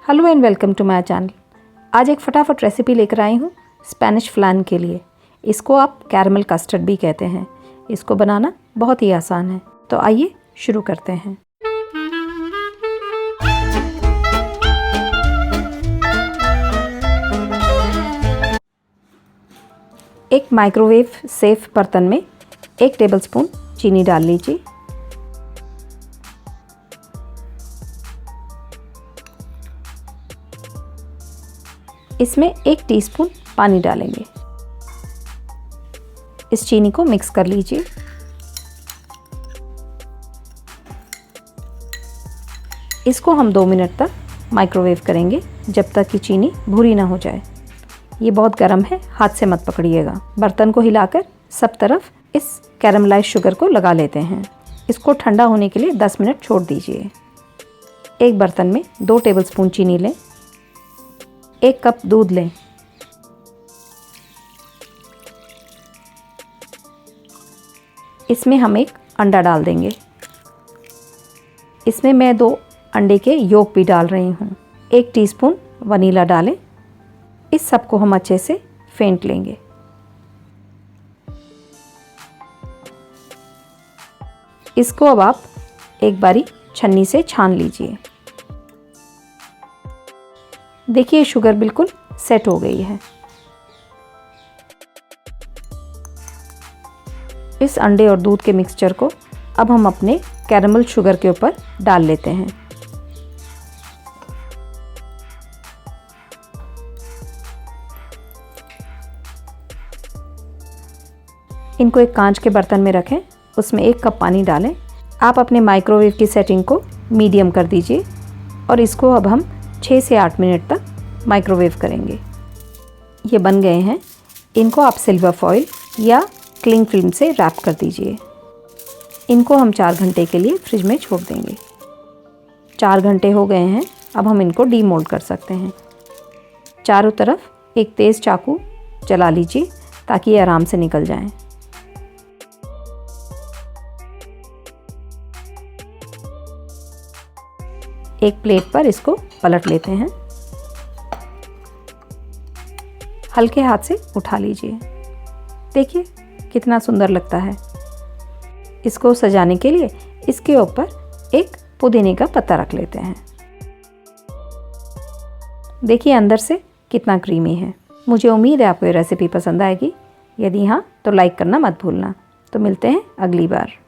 Hello and welcome to my channel. आज एक फटाफट रेसिपी लेकर आई हूँ स्पेनिश फ्लान के लिए। इसको आप कैरमल कस्टर्ड भी कहते हैं। इसको बनाना बहुत ही आसान है, तो आइए शुरू करते हैं। एक माइक्रोवेव सेफ बर्तन में 1 टेबलस्पून चीनी डाल लीजिए। इसमें 1 टीस्पून पानी डालेंगे। इस चीनी को मिक्स कर लीजिए। इसको हम 2 मिनट तक माइक्रोवेव करेंगे, जब तक कि चीनी भूरी ना हो जाए। ये बहुत गर्म है, हाथ से मत पकड़िएगा। बर्तन को हिलाकर सब तरफ इस कैरमलाइज शुगर को लगा लेते हैं। इसको ठंडा होने के लिए 10 मिनट छोड़ दीजिए। एक बर्तन में 2 टेबलस्पून चीनी लें, 1 कप दूध लें, इसमें हम 1 अंडा डाल देंगे। इसमें मैं 2 अंडे के योक भी डाल रही हूँ। 1 टीस्पून वनीला डालें। इस सब को हम अच्छे से फेंट लेंगे। इसको अब आप एक बारी छन्नी से छान लीजिए। देखिए शुगर बिल्कुल सेट हो गई है। इस अंडे और दूध के मिक्सचर को अब हम अपने कैरमल शुगर के ऊपर डाल लेते हैं। इनको एक कांच के बर्तन में रखें, उसमें 1 कप पानी डालें। आप अपने माइक्रोवेव की सेटिंग को मीडियम कर दीजिए और इसको अब हम 6 से 8 मिनट तक माइक्रोवेव करेंगे। ये बन गए हैं। इनको आप सिल्वर फॉइल या क्लिंग फिल्म से रैप कर दीजिए। इनको हम 4 घंटे के लिए फ्रिज में छोड़ देंगे। 4 घंटे हो गए हैं। अब हम इनको डीमोल्ड कर सकते हैं। चारों तरफ एक तेज़ चाकू चला लीजिए ताकि ये आराम से निकल जाएं। एक प्लेट पर इसको पलट लेते हैं। हल्के हाथ से उठा लीजिए। देखिए कितना सुंदर लगता है। इसको सजाने के लिए इसके ऊपर एक पुदीने का पत्ता रख लेते हैं। देखिए अंदर से कितना क्रीमी है। मुझे उम्मीद है आपको ये रेसिपी पसंद आएगी। यदि हाँ तो लाइक करना मत भूलना। तो मिलते हैं अगली बार।